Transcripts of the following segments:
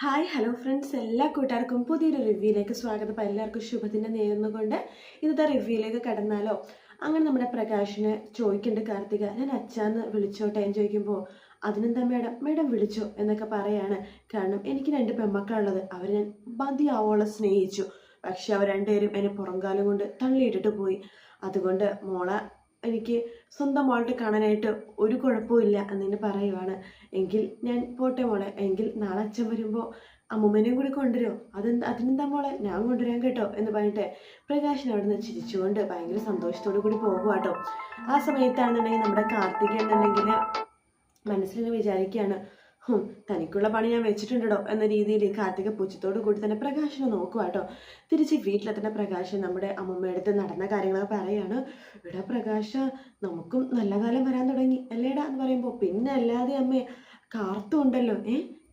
Hi hello friends, എല്ലാ കൂട്ടുകാർക്കും പുതിയൊരു റിവ്യൂയിലേക്ക് സ്വാഗതം. അപ്പോൾ എല്ലാവർക്കും ശുഭദിനം നേർന്നുകൊണ്ട് ഇന്നത്തെ റിവ്യൂയിലേക്ക് കടന്നാലോ. അങ്ങനെ നമ്മുടെ പ്രകാശിനെ ചോദിക്കുന്നുണ്ട് കാർത്തിക, ഞാൻ അച്ഛാന്ന് വിളിച്ചോട്ടെ എന്ന് ചോദിക്കുമ്പോൾ അതിനെന്താ മേഡം വിളിച്ചോ എന്നൊക്കെ പറയാണ്. കാരണം എനിക്ക് 2 പെമ്മക്കളുള്ളത്, അവർ ഞാൻ മതിയാവോളം സ്നേഹിച്ചു. പക്ഷെ അവർ രണ്ടുപേരും എന്നെ പുറംകാലം കൊണ്ട് തള്ളിയിട്ടിട്ട് പോയി. അതുകൊണ്ട് മോളെ എനിക്ക് സ്വന്തം മോളുടെ കാണാനായിട്ട് ഒരു കുഴപ്പമില്ല എന്നിങ്ങനെ പറയുവാണ്. എങ്കിൽ ഞാൻ പോട്ടെ മോളെ, എങ്കിൽ നാളെ അച്ഛൻ വരുമ്പോൾ അമ്മൂമ്മനെയും കൂടി കൊണ്ടുവരുമോ? അതിനെന്താ മോളെ, ഞാൻ കൊണ്ടുവരാൻ കേട്ടോ എന്ന് പറഞ്ഞിട്ട് പ്രകാശൻ അവിടെ നിന്ന് ചിരിച്ചുകൊണ്ട് ഭയങ്കര സന്തോഷത്തോടു കൂടി പോകുക കേട്ടോ. ആ സമയത്താണെന്നുണ്ടെങ്കിൽ നമ്മുടെ കാർത്തിക എന്നുണ്ടെങ്കിൽ മനസ്സിൽ വിചാരിക്കുകയാണ്, തനിക്കുള്ള പണി ഞാൻ വെച്ചിട്ടുണ്ടോ എന്ന രീതിയിൽ കാർത്തിക പുച്ഛത്തോടു കൂടി തന്നെ പ്രകാശനെ നോക്കുക കേട്ടോ. തിരിച്ച് വീട്ടിലെത്തുന്ന പ്രകാശൻ നമ്മുടെ അമ്മമ്മയുടെ അടുത്ത് നടന്ന കാര്യങ്ങളൊക്കെ പറയാണ്. ഇവിടെ പ്രകാശ, നമുക്കും നല്ല കാലം വരാൻ തുടങ്ങി അല്ലേടാ എന്ന് പറയുമ്പോൾ, പിന്നെ അല്ലാതെ അമ്മേ, കാർത്തു ഉണ്ടല്ലോ.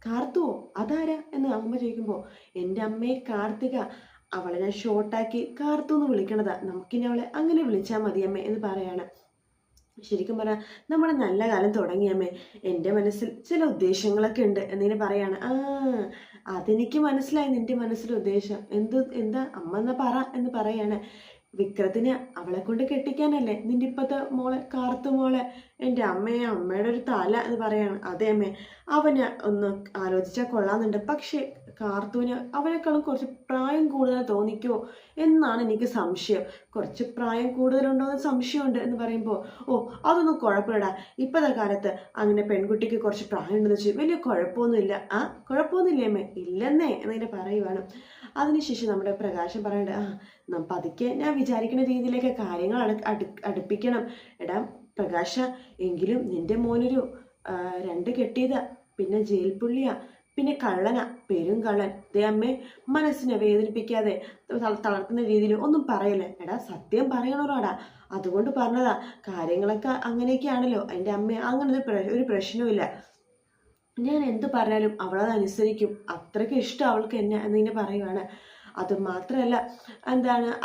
കാർത്തുവോ? അതാരാ എന്ന് അമ്മ ചോദിക്കുമ്പോൾ, എൻ്റെ അമ്മയെ കാർത്തിക, അവളെ ഞാൻ ഷോർട്ടാക്കി കാർത്തു എന്ന് വിളിക്കണതാ, നമുക്കിനി അവളെ അങ്ങനെ വിളിച്ചാൽ മതി അമ്മേ എന്ന് പറയാണ്. ശരിക്കും പറഞ്ഞാൽ നമ്മുടെ നല്ല കാലം തുടങ്ങിയമ്മേ, എൻ്റെ മനസ്സിൽ ചില ഉദ്ദേശങ്ങളൊക്കെ ഉണ്ട് എന്നിങ്ങനെ പറയാണ്. അതെനിക്ക് മനസ്സിലായി, നിൻ്റെ മനസ്സിലെ ഉദ്ദേശം എന്താ അമ്മ എന്നാ പറ എന്ന് പറയാണ്. വിക്രത്തിന് അവളെ കൊണ്ട് കെട്ടിക്കാനല്ലേ നിൻ്റെ ഇപ്പത്തെ മോളെ, കാർത്തു മോളെ. എൻ്റെ അമ്മയുടെ ഒരു തല എന്ന് പറയാണ്. അതെ അമ്മേ, അവന് ഒന്ന് ആലോചിച്ചാൽ കൊള്ളാമെന്നുണ്ട്, പക്ഷേ കാർത്തുവിന് അവനേക്കാളും കുറച്ച് പ്രായം കൂടുതൽ തോന്നിക്കുമോ എന്നാണ് എനിക്ക് സംശയം. കുറച്ച് പ്രായം കൂടുതലുണ്ടോ എന്ന് സംശയമുണ്ട് എന്ന് പറയുമ്പോൾ, അതൊന്നും കുഴപ്പമില്ല, ഇപ്പോഴത്തെ കാലത്ത് അങ്ങനെ പെൺകുട്ടിക്ക് കുറച്ച് പ്രായം ഉണ്ടെന്ന് വെച്ചാൽ വലിയ കുഴപ്പമൊന്നുമില്ല. കുഴപ്പമൊന്നുമില്ലേ അമ്മേ? ഇല്ലെന്നേ എന്നിങ്ങനെ പറയുവാണ്. അതിനുശേഷം നമ്മുടെ പ്രകാശം പറയണ്ട, പതുക്കെ ഞാൻ വിചാരിക്കുന്ന രീതിയിലേക്ക് കാര്യങ്ങൾ അടുപ്പിക്കണം. എടാ പ്രകാശ, എങ്കിലും നിന്റെ മോനൊരു 2 കെട്ടിയതാ, പിന്നെ ജയിൽ പുള്ളിയാ, പിന്നെ കള്ളനാ, പെരും കള്ളൻ. ദേ അമ്മേ, മനസ്സിനെ വേദനിപ്പിക്കാതെ തളർത്തുന്ന രീതിയിൽ ഒന്നും പറയല്ലേ. എടാ സത്യം പറയണോടാ, അതുകൊണ്ട് പറഞ്ഞതാ. കാര്യങ്ങളൊക്കെ അങ്ങനെയൊക്കെയാണല്ലോ എൻ്റെ അമ്മ, അങ്ങനെ ഒരു പ്രശ്നവുമില്ല. ഞാൻ എന്ത് പറഞ്ഞാലും അവളത് അനുസരിക്കും, അത്രയ്ക്ക് ഇഷ്ടം അവൾക്ക് എന്നെ എന്നിങ്ങനെ പറയുവാണ്. അതുമാത്രമല്ല,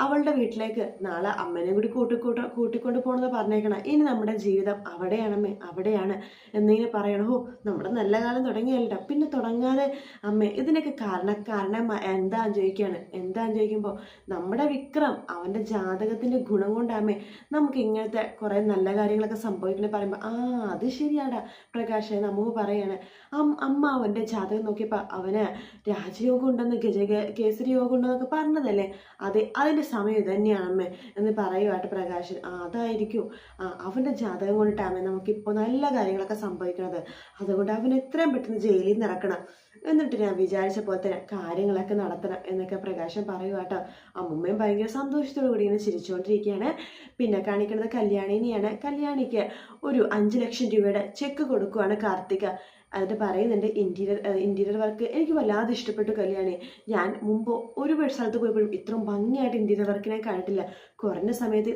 അവളുടെ വീട്ടിലേക്ക് നാളെ അമ്മേനെയും കൂടി കൂട്ടിക്കൊണ്ട് പോകണമെന്ന് പറഞ്ഞേക്കണം. ഇനി നമ്മുടെ ജീവിതം അവിടെയാണമ്മേ, അവിടെയാണ് എന്നിങ്ങനെ പറയണോ. നമ്മുടെ നല്ല കാലം തുടങ്ങിയല്ല, പിന്നെ തുടങ്ങാതെ അമ്മേ, ഇതിനൊക്കെ കാരണം എന്താന്ന് ചോദിക്കുമ്പോൾ, നമ്മുടെ വിക്രം അവൻ്റെ ജാതകത്തിൻ്റെ ഗുണം കൊണ്ടാമേ നമുക്ക് ഇങ്ങനത്തെ കുറേ നല്ല കാര്യങ്ങളൊക്കെ സംഭവിക്കണേ പറയുമ്പോൾ, അത് ശരിയാടാ പ്രകാശ് എന്ന് അമ്മ പറയാണ്. അമ്മ അവൻ്റെ ജാതകം നോക്കിയപ്പോൾ അവന് രാജയോഗം ഉണ്ടെന്ന്, കേസരി യോഗം ഉണ്ടെന്നൊക്കെ പറഞ്ഞതല്ലേ, അതെ, അതിൻ്റെ സമയം തന്നെയാണ് അമ്മേ എന്ന് പറയുവാട്ട് പ്രകാശൻ. അതായിരിക്കും, അവൻ്റെ ജാതകം കൊണ്ടിട്ടാണ് നമുക്കിപ്പോൾ നല്ല കാര്യങ്ങളൊക്കെ സംഭവിക്കുന്നത്. അതുകൊണ്ട് അവൻ എത്രയും പെട്ടെന്ന് ജയിലിൽ നിന്ന് ഇറക്കണം, എന്നിട്ട് ഞാൻ വിചാരിച്ച പോലെ തന്നെ കാര്യങ്ങളൊക്കെ നടത്തണം എന്നൊക്കെ പ്രകാശൻ പറയുവാട്ടോ. അമ്മൂമ്മയും ഭയങ്കര സന്തോഷത്തോടു കൂടി ഇങ്ങനെ ചിരിച്ചുകൊണ്ടിരിക്കുകയാണ്. പിന്നെ കാണിക്കുന്നത് കല്യാണിനെയാണ്. കല്യാണിക്ക് ഒരു 5 ലക്ഷം രൂപയുടെ ചെക്ക് കൊടുക്കുവാണ് കാർത്തിക. എന്നിട്ട് പറയുന്നുണ്ട്, ഇൻറ്റീരിയർ വർക്ക് എനിക്ക് വല്ലാതെ ഇഷ്ടപ്പെട്ടു കല്യാണി. ഞാൻ മുമ്പ് ഒരു സ്ഥലത്ത് പോയപ്പോഴും ഇത്രയും ഭംഗിയായിട്ട് ഇൻറ്റീരിയർ വർക്ക് ഞാൻ കണ്ടിട്ടില്ല. കുറഞ്ഞ സമയത്ത്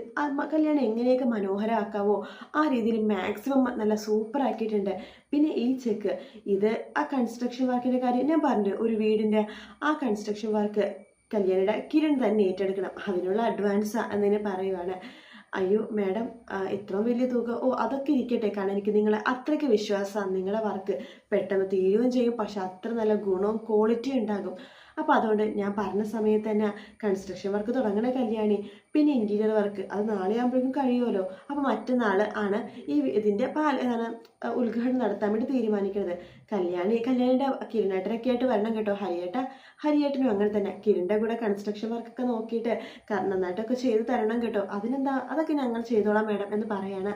കല്യാണി എങ്ങനെയൊക്കെ മനോഹരമാക്കാവോ ആ രീതിയിൽ മാക്സിമം നല്ല സൂപ്പർ ആക്കിയിട്ടുണ്ട്. പിന്നെ ഈ ചെക്ക്, ഇത് ആ കൺസ്ട്രക്ഷൻ വർക്കിൻ്റെ കാര്യം ഞാൻ പറഞ്ഞു, ഒരു വീടിൻ്റെ ആ കൺസ്ട്രക്ഷൻ വർക്ക് കല്യാണിയുടെ കിരൺ തന്നെ ഏറ്റെടുക്കണം, അതിനുള്ള അഡ്വാൻസാ എന്നതിനെ പറയുവാണ്. അയ്യോ മാഡം, ഇത്രയും വലിയ തുക, അതൊക്കെ ഇരിക്കട്ടെ, കാരണം എനിക്ക് നിങ്ങളെ അത്രയ്ക്ക് വിശ്വാസമാണ്. നിങ്ങളുടെ വർക്ക് പെട്ടെന്ന് തീരുകയും ചെയ്യും, പക്ഷെ അത്ര നല്ല ഗുണവും ക്വാളിറ്റിയും ഉണ്ടാകും. അപ്പോൾ അതുകൊണ്ട് ഞാൻ പറഞ്ഞ സമയത്ത് തന്നെ കൺസ്ട്രക്ഷൻ വർക്ക് തുടങ്ങണ കല്യാണി. പിന്നെ ഇൻറ്റീരിയർ വർക്ക് അത് നാളെ ആകുമ്പോഴേക്കും കഴിയുമല്ലോ. അപ്പോൾ മറ്റന്നാൾ ആണ് ഇതിൻ്റെ ഉദ്ഘാടനം നടത്താൻ വേണ്ടി തീരുമാനിക്കുന്നത്. കല്യാണിയുടെ കിരണേട്ടനൊക്കെ ആയിട്ട് വരണം കേട്ടോ. ഹരിയേട്ടനും അങ്ങനെ തന്നെ കിരണിൻ്റെ കൂടെ കൺസ്ട്രക്ഷൻ വർക്കൊക്കെ നോക്കിയിട്ട് നന്നായിട്ടൊക്കെ ചെയ്ത് തരണം കേട്ടോ. അതൊക്കെ ഞങ്ങൾ ചെയ്തോളാം മാഡം എന്ന് പറയാണ്.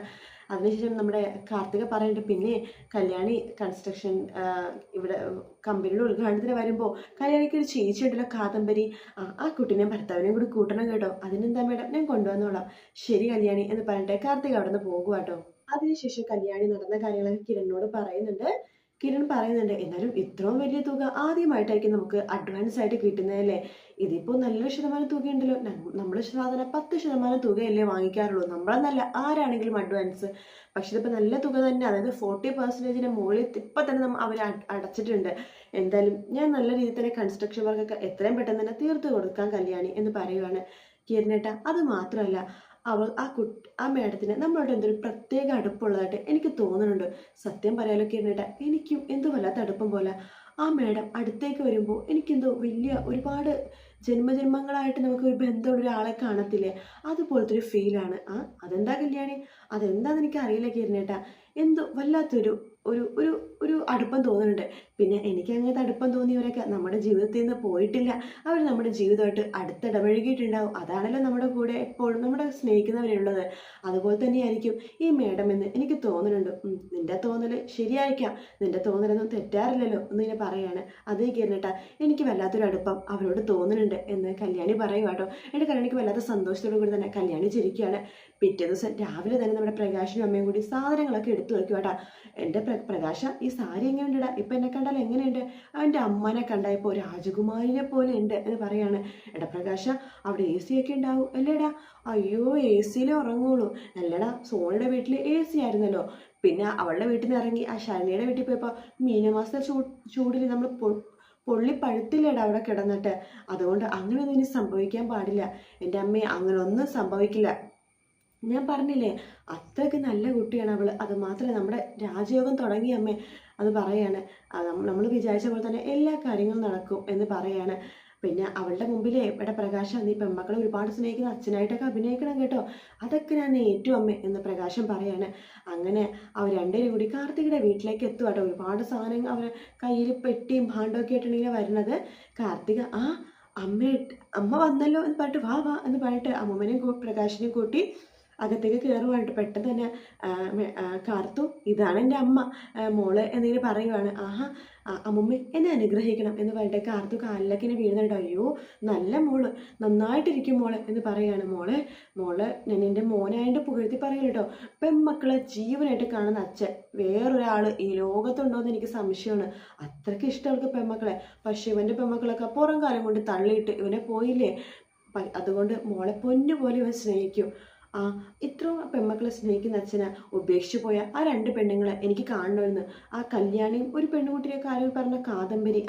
അതിനുശേഷം നമ്മുടെ കാർത്തിക പറയുന്നുണ്ട്, പിന്നെ കല്യാണി കൺസ്ട്രക്ഷൻ ഇവിടെ കമ്പനിയുടെ ഉദ്ഘാടനത്തിന് വരുമ്പോൾ കല്യാണിക്ക് ഒരു ചേച്ചി ഉണ്ടല്ലോ, കാദംബരി, ആ കുട്ടീനെയും ഭർത്താവിനെയും കൂടി കൂട്ടണം കേട്ടോ. അതിനെന്താ മാഡം, ഞാൻ കൊണ്ടുവന്നോളാം. ശരി കല്യാണി എന്ന് പറഞ്ഞിട്ട് കാർത്തിക അവിടെ നിന്ന് പോകുക കേട്ടോ. അതിനുശേഷം കല്യാണി നടന്ന കാര്യങ്ങളൊക്കെ കിരണിനോട് പറയുന്നുണ്ട്. കിരൺ പറയുന്നുണ്ട്, എന്നാലും ഇത്രയും വലിയ തുക ആദ്യമായിട്ടായിരിക്കും നമുക്ക് അഡ്വാൻസ് ആയിട്ട് കിട്ടുന്നതല്ലേ. ഇതിപ്പോൾ നല്ലൊരു ശതമാനം തുകയുണ്ടല്ലോ. നമ്മൾ സാധാരണ 10% തുകയല്ലേ വാങ്ങിക്കാറുള്ളൂ, നമ്മളെന്നല്ല ആരാണെങ്കിലും അഡ്വാൻസ്. പക്ഷെ ഇതിപ്പോൾ നല്ല തുക തന്നെ, അതായത് 40% മുകളിൽ ഇപ്പം തന്നെ അവർ അടച്ചിട്ടുണ്ട്. എന്തായാലും ഞാൻ നല്ല രീതിയിൽ തന്നെ കൺസ്ട്രക്ഷൻ വർക്കൊക്കെ എത്രയും പെട്ടെന്ന് തന്നെ തീർത്ത് കൊടുക്കാൻ കല്യാണി എന്ന് പറയുവാണ്. കിരണേട്ട, അത് മാത്രമല്ല, ആ മേഡത്തിന് നമ്മളോട് എന്തൊരു പ്രത്യേക അടുപ്പുള്ളതായിട്ട് എനിക്ക് തോന്നുന്നുണ്ട്. സത്യം പറയാലോ കിരണേട്ട, എനിക്കും എന്തോ വല്ലാത്ത അടുപ്പം പോലെ. ആ മേഡം അടുത്തേക്ക് വരുമ്പോൾ എനിക്കെന്തോ വലിയ ഒരുപാട് ജന്മജന്മങ്ങളായിട്ട് നമുക്ക് ഒരു ബന്ധമുള്ള ഒരാളെ കാണത്തില്ലേ, അതുപോലത്തെ ഒരു ഫീലാണ്. അതെന്താ കല്യാണി, അതെന്താന്ന് എനിക്ക് അറിയില്ല കിരണേട്ടാ, എന്തോ വല്ലാത്തൊരു ഒരു ഒരു ഒരു അടുപ്പം തോന്നുന്നുണ്ട്. പിന്നെ എനിക്ക് അങ്ങനത്തെ അടുപ്പം തോന്നിയവരൊക്കെ നമ്മുടെ ജീവിതത്തിൽ നിന്ന് പോയിട്ടില്ല, അവർ നമ്മുടെ ജീവിതമായിട്ട് അടുത്തിടപഴകിയിട്ടുണ്ടാവും. അതാണല്ലോ നമ്മുടെ കൂടെ എപ്പോഴും നമ്മുടെ സ്നേഹിക്കുന്നവരുള്ളത്. അതുപോലെ തന്നെയായിരിക്കും ഈ മേഡം എന്ന് എനിക്ക് തോന്നുന്നുണ്ട്. നിന്റെ തോന്നൽ ശരിയായിരിക്കാം, നിന്റെ തോന്നലൊന്നും തെറ്റാറില്ലല്ലോ എന്നിങ്ങനെ പറയാണ്. അതേ കിരണേട്ടാ, എനിക്ക് വല്ലാത്തൊരു അടുപ്പം അവരോട് തോന്നുന്നുണ്ട് എന്ന് കല്യാണി പറയുക കേട്ടോ. എൻ്റെ കല്യാണിക്ക് വല്ലാത്ത സന്തോഷത്തോടു കൂടി തന്നെ കല്യാണി ചിരിക്കുകയാണ്. പിറ്റേ ദിവസം രാവിലെ തന്നെ നമ്മുടെ പ്രകാശനും അമ്മയും കൂടി സാധനങ്ങളൊക്കെ എടുത്തു വയ്ക്കും കേട്ടാ. എൻ്റെ പ്രകാശ, ഈ സാരി എങ്ങനെയുണ്ടാ, ഇപ്പം എന്നെ കണ്ടാൽ എങ്ങനെയുണ്ട്? അവൻ്റെ അമ്മനെ കണ്ടായപ്പോൾ രാജകുമാരിനെ പോലെ ഉണ്ട് എന്ന് പറയാണ്. എടാ പ്രകാശ, അവിടെ AC ഒക്കെ ഉണ്ടാവും അല്ലേടാ? അയ്യോ, AC-യിലേ ഉറങ്ങുള്ളൂ. അല്ലടാ, സോണിയുടെ വീട്ടിൽ AC ആയിരുന്നല്ലോ. പിന്നെ അവളുടെ വീട്ടിൽ നിന്ന് ഇറങ്ങി ആ ശരണ്യയുടെ വീട്ടിൽ പോയപ്പോൾ മീനമാസ ചൂടിൽ നമ്മൾ പൊള്ളി പഴുത്തില്ലേടാ അവിടെ കിടന്നിട്ട്. അതുകൊണ്ട് അങ്ങനെയൊന്നും ഇനി സംഭവിക്കാൻ പാടില്ല. എൻ്റെ അമ്മയെ അങ്ങനെ ഒന്നും സംഭവിക്കില്ല. ഞാൻ പറഞ്ഞില്ലേ, അത്രയ്ക്ക് നല്ല കുട്ടിയാണ് അവൾ. അത് മാത്രമല്ല നമ്മുടെ രാജയോഗം തുടങ്ങി അമ്മേ അത് പറയാണ്. നമ്മൾ വിചാരിച്ച പോലെ തന്നെ എല്ലാ കാര്യങ്ങളും നടക്കും എന്ന് പറയാണ്. പിന്നെ അവളുടെ മുമ്പിലേ ഇവിടെ പ്രകാശം, നീ പെൺമക്കളെ ഒരുപാട് സ്നേഹിക്കുന്ന അച്ഛനായിട്ടൊക്കെ അഭിനയിക്കണം കേട്ടോ, അതൊക്കെ ഞാൻ ഏറ്റു അമ്മേ എന്ന് പ്രകാശം പറയാണ്. അങ്ങനെ അവർ രണ്ടുപേരും കൂടി കാർത്തികയുടെ വീട്ടിലേക്ക് എത്തും കേട്ടോ. ഒരുപാട് സാധനങ്ങൾ അവർ കയ്യിൽ പെട്ടിയും ഭാണ്ഡമൊക്കെ ആയിട്ടാണ് വരുന്നത്. കാർത്തിക അമ്മ വന്നല്ലോ എന്ന് പറഞ്ഞിട്ട് വാ വാ എന്ന് പറഞ്ഞിട്ട് അമ്മമ്മനെയും പ്രകാശിനെയും കൂട്ടി അകത്തേക്ക് കയറുവാനായിട്ട് പെട്ടെന്ന് തന്നെ കാർത്തു, ഇതാണ് എൻ്റെ അമ്മ മോള് എന്നിങ്ങനെ പറയുവാണ്. അമ്മമ്മ എന്നെ അനുഗ്രഹിക്കണം എന്ന് പറഞ്ഞിട്ട് കാർത്തു കാലിലൊക്കെ ഇങ്ങനെ വീഴുന്നുണ്ട്. അയ്യോ നല്ല മോള്, നന്നായിട്ടിരിക്കും മോള് എന്ന് പറയാണ്. മോള് ഞാൻ എൻ്റെ മോനായിട്ട് പുകഴ്ത്തി പറയില്ല കേട്ടോ. പെൺമക്കളെ ജീവനായിട്ട് കാണുന്ന അച്ഛൻ വേറൊരാൾ ഈ ലോകത്തുണ്ടോയെന്ന് എനിക്ക് സംശയമാണ്. അത്രയ്ക്ക് ഇഷ്ടം അവൾക്ക് പെൺമക്കളെ. പക്ഷെ ഇവൻ്റെ പെൺമക്കളൊക്കെ പുറം കാലം കൊണ്ട് തള്ളിയിട്ട് ഇവനെ പോയില്ലേ. അതുകൊണ്ട് മോളെ പൊന്നുപോലെ ഇവൻ സ്നേഹിക്കും. ഇത്രയും പെൺമക്കളെ സ്നേഹിക്കുന്ന അച്ഛനെ ഉപേക്ഷിച്ചു പോയ ആ രണ്ട് പെണ്ണുങ്ങളെ എനിക്ക് കാണണമെന്ന് ആ കല്യാണിയും ഒരു പെണ്ണുകുട്ടിയെ കാര്യം പറഞ്ഞ കാദംബരി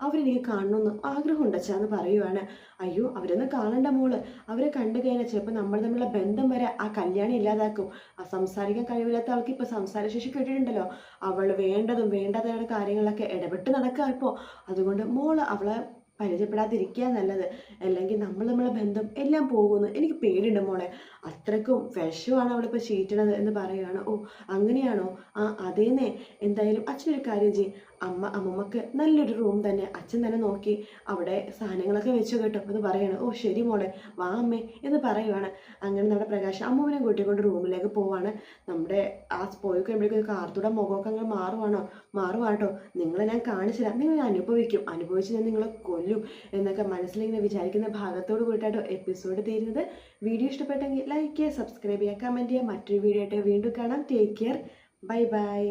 അവരെനിക്ക് കാണണമെന്ന് ആഗ്രഹമുണ്ട് അച്ഛാന്ന് പറയുവാണ്. അയ്യോ, അവരൊന്നും കാണണ്ട മോള്, അവരെ കണ്ടു കഴിഞ്ഞാൽ ചിലപ്പോൾ നമ്മൾ തമ്മിലുള്ള ബന്ധം വരെ ആ കല്യാണി ഇല്ലാതാക്കും. സംസാരിക്കാൻ കഴിവില്ലാത്ത ആൾക്ക് ഇപ്പോൾ സംസാരശേഷി കിട്ടിയിട്ടുണ്ടല്ലോ, അവൾ വേണ്ടതും വേണ്ടാത്ത കാര്യങ്ങളിലൊക്കെ ഇടപെട്ട് നടക്കുക ഇപ്പോൾ. അതുകൊണ്ട് മോള് അവളെ പരിചയപ്പെടാതിരിക്കുക നല്ലത്, അല്ലെങ്കിൽ നമ്മളെ ബന്ധം എല്ലാം പോകുന്നു. എനിക്ക് പേടിയുണ്ട് മോളെ, അത്രയ്ക്കും വിഷമാണ് അവളിപ്പോൾ ചീറ്റണത് എന്ന് പറയുകയാണ്. ഓ അങ്ങനെയാണോ? അതേന്നേ. എന്തായാലും അച്ഛനൊരു കാര്യം ചെയ്യും, അമ്മമ്മക്ക് നല്ലൊരു റൂം തന്നെ അച്ഛൻ തന്നെ നോക്കി അവിടെ സാധനങ്ങളൊക്കെ വെച്ചു കേട്ടോ എന്ന് പറയാണ്. ഓ ശരി മോളെ, വാ അമ്മേ എന്ന് പറയുവാണ്. അങ്ങനെ നമ്മുടെ പ്രകാശം അമ്മൂനെ കൂട്ടിക്കൊണ്ട് റൂമിലേക്ക് പോവാണ്. നമ്മുടെ പോയി കഴിയുമ്പോഴേക്കും കാർത്തൂടെ മുഖമൊക്കെ അങ്ങനെ മാറുവാട്ടോ. നിങ്ങളെ ഞാൻ കാണിച്ചില്ല, നിങ്ങൾ അനുഭവിച്ച് ഞാൻ നിങ്ങളെ കൊല്ലും എന്നൊക്കെ മനസ്സിലിങ്ങനെ വിചാരിക്കുന്ന ഭാഗത്തോട് കൂടിയിട്ടാട്ടോ എപ്പിസോഡ് തീരുന്നത്. വീഡിയോ ഇഷ്ടപ്പെട്ടെങ്കിൽ ലൈക്ക് ചെയ്യുക, സബ്സ്ക്രൈബ് ചെയ്യുക, കമൻറ്റ് ചെയ്യുക. മറ്റൊരു വീഡിയോ ആയിട്ട് വീണ്ടും കാണാം. Take care, bye bye.